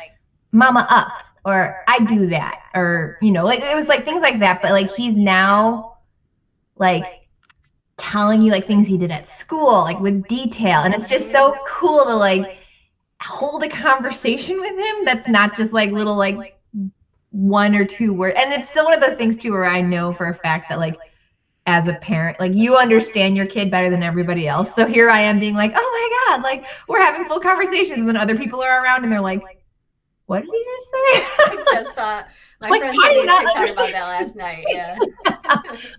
mama up, or I do that, or like it was like things like that. But like he's now like telling you like things he did at school, like with detail, and it's just so cool to like hold a conversation with him that's not just like little like 1 or 2 words. And it's still one of those things too where I know for a fact that like as a parent, like you understand your kid better than everybody else. So here I am being like, oh my God, like we're having full conversations, and then other people are around and they're like, what did you just say? I just saw my friend sent me a TikTok about that last night. Yeah.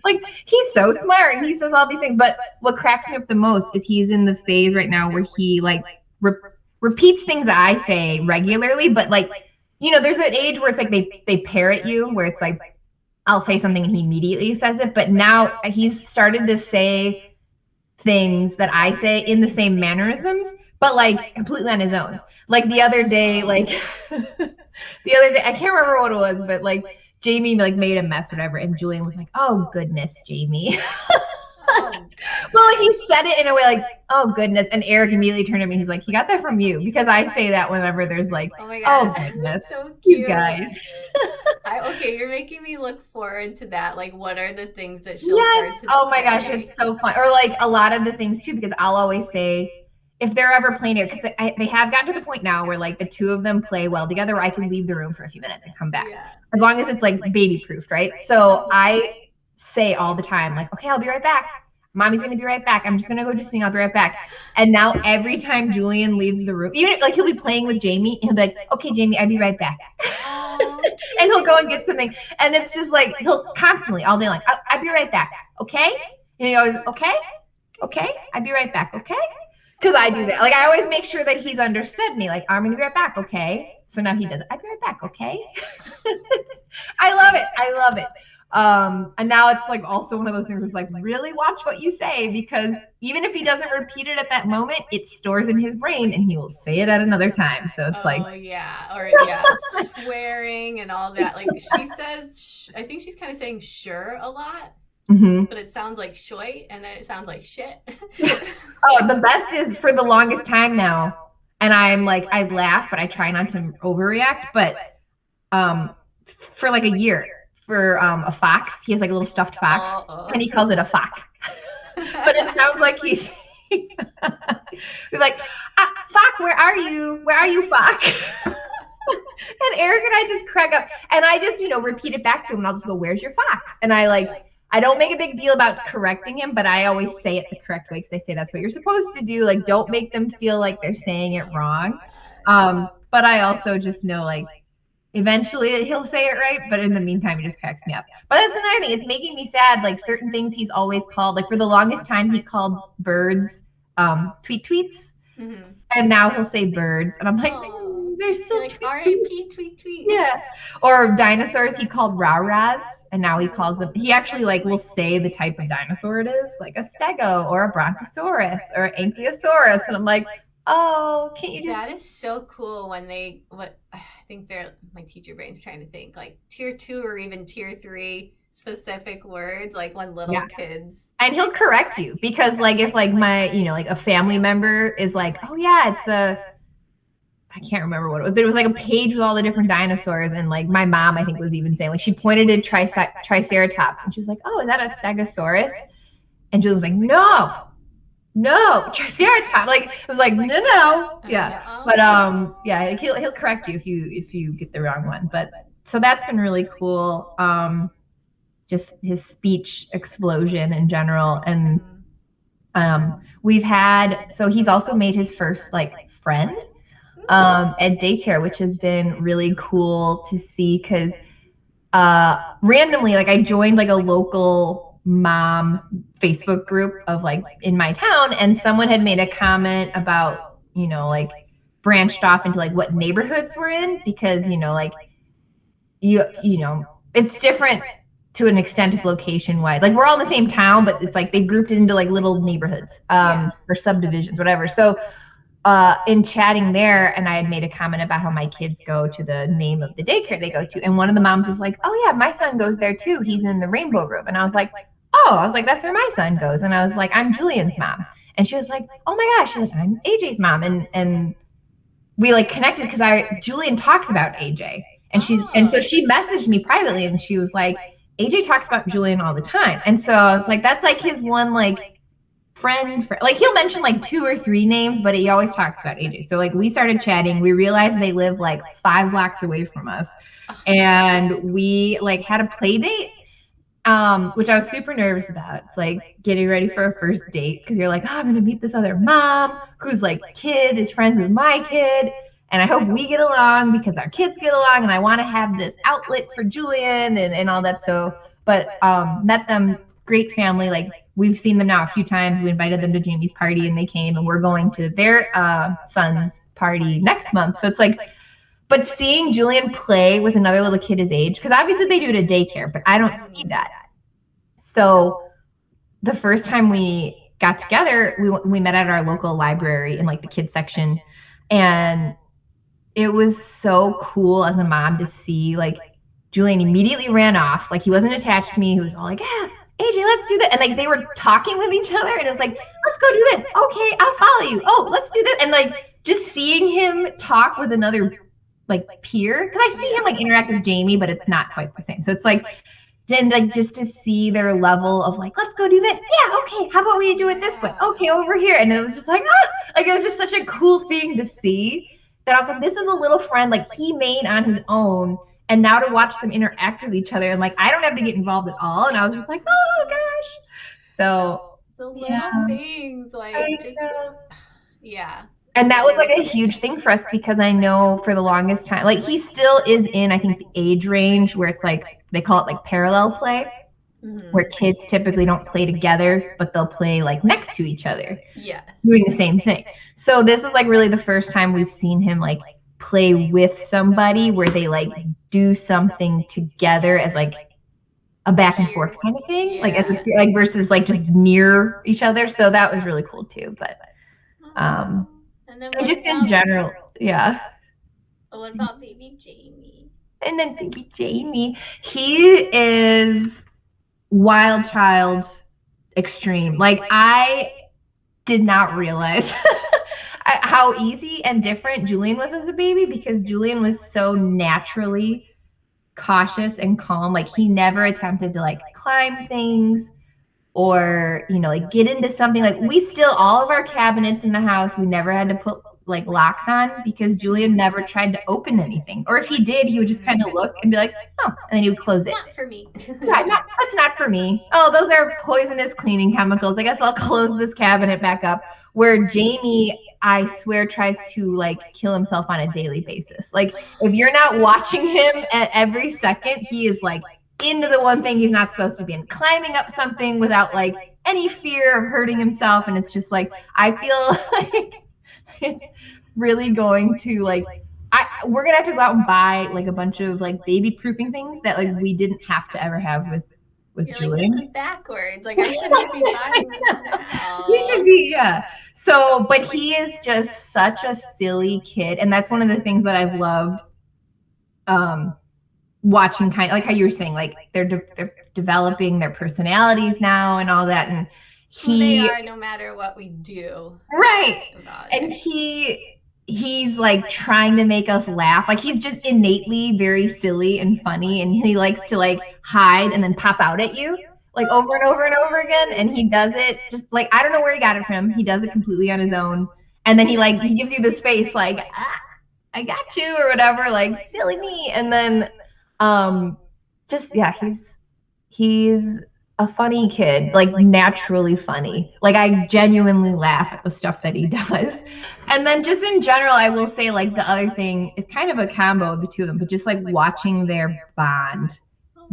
Like he's so smart and he says all these things, but what cracks me up the most is he's in the phase right now where he like repeats things that I say regularly, but like there's an age where it's like they parrot you, where it's like I'll say something and he immediately says it, but now he's started to say things that I say in the same mannerisms, but like completely on his own. Like the other day, I can't remember what it was, but like Jamie like made a mess, whatever, and Julian was like, "Oh goodness, Jamie." But like he said it in a way like, "Oh goodness," and Eric immediately turned to me. He's like, "He got that from you," because I say that whenever there's like, "Oh my God, oh goodness, so cute, you guys." Okay, you're making me look forward to that. Like, what are the things that she'll start to Oh my gosh, it's so fun. Or like a lot of the things too, because I'll always say, if they're ever playing it, because they have gotten to the point now where like the 2 of them play well together, where I can leave the room for a few minutes and come back, as long as it's like baby proofed, right? So I say all the time, like, okay, I'll be right back. Mommy's gonna be right back. I'm just gonna go do something. I'll be right back. And now every time Julian leaves the room, even like he'll be playing with Jamie, and he'll be like, okay, Jamie, I'll be right back. And he'll go and get something, and it's just like he'll constantly all day long, I'll be right back, okay? And he always, okay, I'll be right back, okay? Because I do that. Like I always make sure that he's understood me. Like I'm gonna be right back, okay? So now he does it. I'll be right back, okay? I love it. And now it's like also one of those things where it's like, really watch what you say, because even if he doesn't repeat it at that moment, it stores in his brain and he will say it at another time. So it's like, swearing and all that. Like she says, I think she's kind of saying sure a lot, but it sounds like shoy, and then it sounds like shit. The best is for the longest time now, and I'm like, I laugh, but I try not to overreact, but for like a year, for a fox. He has like a little stuffed fox, and he calls it a fock. But it sounds like he's like, Fock, where are you? Where are you, Fock? And Eric and I just crack up, and I just, repeat it back to him, and I'll just go, where's your fox? And I don't make a big deal about correcting him, but I always say it the correct way because they say that's what you're supposed to do. Like, don't make them feel like they're saying it wrong. But I also just know, like, eventually he'll say it right, but in the meantime, he just cracks me up. But that's another thing. It's making me sad. Like, certain things he's always called, like, for the longest time, he called birds tweets. Mm-hmm. And now he'll say birds. And I'm like, they're still like R.I.P. tweet. Yeah. Or dinosaurs, he called rah-rahs. And now he calls them, he actually like will say the type of dinosaur it is, like a stego or a brontosaurus or an ankylosaurus. And I'm like, oh, can't you just. That is so cool when I think my teacher brain's trying to think like tier 2 or even tier 3 specific words, like when little kids. And he'll correct you because like if like my, like a family member is like, oh yeah, it's I can't remember what it was, but it was like a page with all the different dinosaurs. And like my mom, I think, was even saying, like, she pointed to Triceratops and she was like, oh, is that a Stegosaurus? And Julie was like, no, Triceratops. Like, it was like, no. Yeah. But yeah, he'll correct you if you get the wrong one. But so that's been really cool. Just his speech explosion in general. And we've had, so he's also made his first like friend at daycare, which has been really cool to see because randomly, like I joined like a local mom Facebook group of like in my town, and someone had made a comment about, like branched off into like what neighborhoods we're in because, like it's different to an extent of location wide. Like we're all in the same town, but it's like they grouped it into like little neighborhoods or subdivisions, whatever. So in chatting there, and I had made a comment about how my kids go to the name of the daycare they go to, and one of the moms was like, oh yeah, my son goes there too, he's in the rainbow room. And I was like, that's where my son goes. And I was like, I'm Julian's mom. And she was like, oh my gosh, she's like, I'm AJ's mom. And we like connected because Julian talks about AJ, and so she messaged me privately and she was like, AJ talks about Julian all the time. And so I was like, that's like his one like friend, like he'll mention like 2 or 3 names, but he always talks about AJ. So like we started chatting, we realized they live like 5 blocks away from us, and we like had a play date, which I was super nervous about. It's like getting ready for a first date because you're like, I'm gonna meet this other mom whose like kid is friends with my kid, and I hope we get along because our kids get along, and I want to have this outlet for Julian and all that. So but met them, great family. Like we've seen them now a few times. We invited them to Jamie's party and they came, and we're going to their son's party next month. So it's like, but seeing Julian play with another little kid his age, because obviously they do it at daycare, but I don't see that. So the first time we got together, we met at our local library in like the kids section, and it was so cool as a mom to see like Julian immediately ran off. Like he wasn't attached to me. He was all like, yeah, AJ, let's do that. And like they were talking with each other, and it was like, let's go do this. Okay, I'll follow you. Oh, let's do this. And like just seeing him talk with another like peer, because I see him like interact with Jamie, but it's not quite the same. So it's like, then like just to see their level of like, let's go do this. Yeah, okay, how about we do it this way? Okay, over here. And it was just like, like it was just such a cool thing to see that I was like, this is a little friend like he made on his own. And now to watch them interact with each other, and like I don't have to get involved at all. And I was just like, oh gosh. So the little things, like just yeah. And that was like a huge thing for us because I know for the longest time, like he still is in, I think, the age range where it's like they call it like parallel play, where kids typically don't play together, but they'll play like next to each other, doing the same thing. So this is like really the first time we've seen him like play with somebody where they like do something together as like a back and forth kind of thing, like as a, like versus like just near each other. So that was really cool too. But and then just in general, what about baby Jamie? And then baby Jamie, he is wild child extreme. Like I did not realize how easy and different Julian was as a baby, because Julian was so naturally cautious and calm. Like he never attempted to like climb things or, you know, like get into something. Like we still, all of our cabinets in the house, we never had to put like locks on because Julian never tried to open anything. Or if he did, he would just kind of look and be like, oh, and then he would close it. Not for me. That's not for me. Oh, those are poisonous cleaning chemicals. I guess I'll close this cabinet back up. Where Jamie, I swear, tries to like kill himself on a daily basis. Like if you're not watching him at every second, he is like into the one thing he's not supposed to be in, climbing up something without like any fear of hurting himself. And it's just like, I feel like it's really going to like, we're gonna have to go out and buy like a bunch of like baby proofing things that like we didn't have to ever have with You're Julian. Like, this is backwards. Like I shouldn't be buying this now. You should be, yeah. So, but he is just such a silly kid, and that's one of the things that I've loved. Watching, kind of like how you were saying, like they're developing their personalities now and all that, and who they are no matter what we do. Right. And he's like trying to make us laugh. Like he's just innately very silly and funny, and he likes to like hide and then pop out at you like over and over and over again. And he does it just like, I don't know where he got it from. He does it completely on his own. And then he gives you this face like, I got you or whatever, like silly me. And then just, yeah, he's a funny kid, like naturally funny. Like I genuinely laugh at the stuff that he does. And then just in general, I will say like the other thing is kind of a combo of the two of them, but just like watching their bond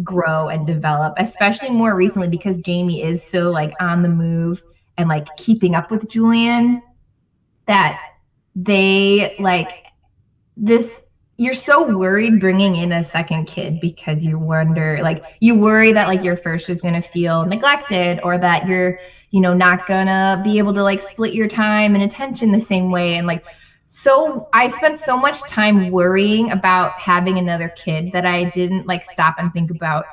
grow and develop, especially more recently because Jamie is so like on the move and like keeping up with Julian, that they like this. You're so worried bringing in a second kid because you wonder, like, you worry that like your first is going to feel neglected, or that you're, you know, not gonna be able to like split your time and attention the same way. And like, so I spent so much time worrying about having another kid that I didn't like stop and think about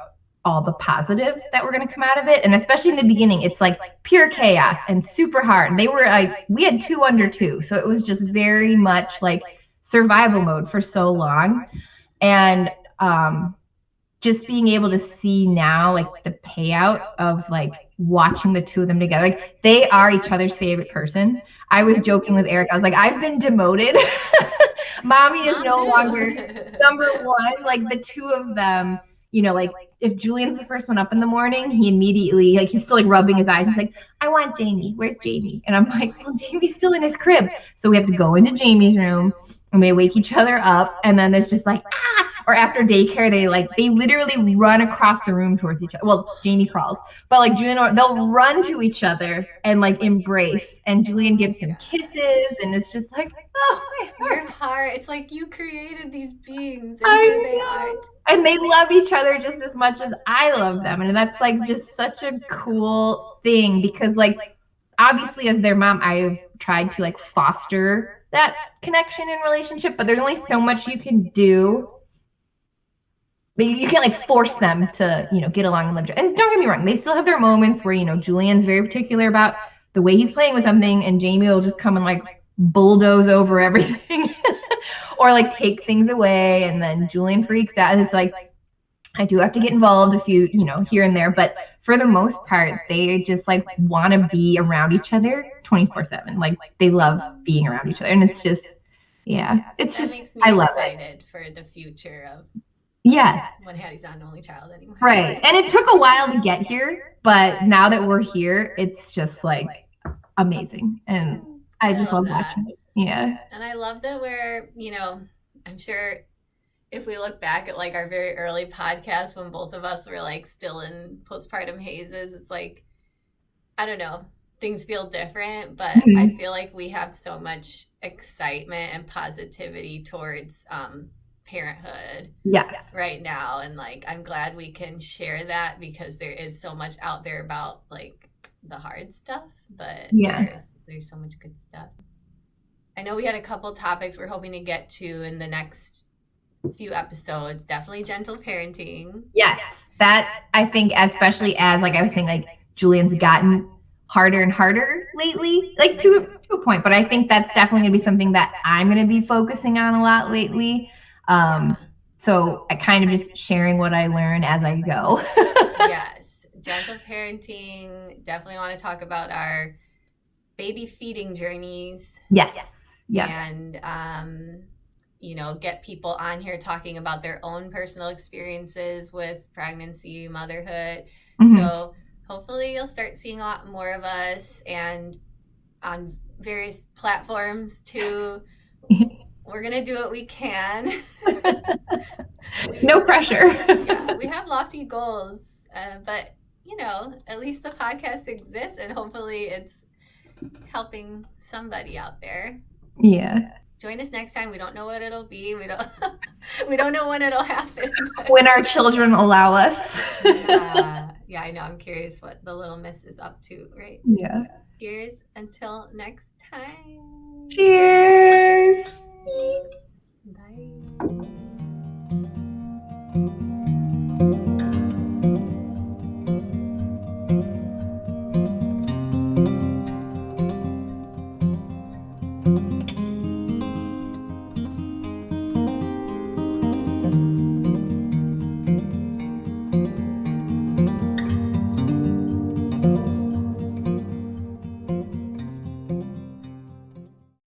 all the positives that were going to come out of it. And especially in the beginning, it's like pure chaos and super hard. They were like, we had 2 under 2. So it was just very much like survival mode for so long. And just being able to see now like the payout of like watching the two of them together, like they are each other's favorite person. I was joking with Eric, I was like, I've been demoted. Mommy is no longer number one. Like the two of them, you know, like if Julian's the first one up in the morning, he immediately, like, he's still like rubbing his eyes. He's like, I want Jamie. Where's Jamie? And I'm like, well, Jamie's still in his crib. So we have to go into Jamie's room and they wake each other up. And then it's just like, ah. Or after daycare, they literally run across the room towards each other. Well, Jamie crawls, but like Julian, they'll run to each other and like embrace. And Julian gives him kisses, and it's just like, oh my heart. Your heart. It's like you created these beings, and here they are. And they love each other just as much as I love them, and that's like just such a cool thing, because like obviously as their mom, I've tried to like foster that connection and relationship, but there's only so much you can do. But you can't like force them to, you know, get along and live. And don't get me wrong, they still have their moments where, you know, Julian's very particular about the way he's playing with something, and Jamie will just come and like bulldoze over everything or like take things away, and then Julian freaks out. And it's like, I do have to get involved a few, you know, here and there, but for the most part, they just like want to be around each other 24/7. Like they love being around each other, and it's just, yeah, it's that just, makes me I love excited for the future of. Yes. When Haddie's not an only child anymore. Right. And it took a while to get here, but now that we're here, it's just like amazing. And I just love watching it. Yeah. And I love that we're, you know, I'm sure if we look back at like our very early podcast when both of us were like still in postpartum hazes, it's like, I don't know, things feel different, but I feel like we have so much excitement and positivity towards parenthood right now, and like I'm glad we can share that, because there is so much out there about like the hard stuff, but there's so much good stuff. I know we had a couple topics we're hoping to get to in the next few episodes. Definitely gentle parenting. Yes, that I think, especially as like I was saying, like Julian's gotten harder and harder lately, like to a point, but I think that's definitely gonna be something that I'm gonna be focusing on a lot lately. So I kind of just sharing what I learn as I go. Yes. Gentle parenting. Definitely want to talk about our baby feeding journeys. Yes. And, get people on here talking about their own personal experiences with pregnancy, motherhood. Mm-hmm. So hopefully you'll start seeing a lot more of us and on various platforms too. We're going to do what we can. No pressure. Yeah, we have lofty goals, but, at least the podcast exists and hopefully it's helping somebody out there. Yeah. Join us next time. We don't know what it'll be. We don't know when it'll happen. When our children allow us. Yeah, I know. I'm curious what the little miss is up to, right? Yeah. Cheers until next time. Cheers. Bye.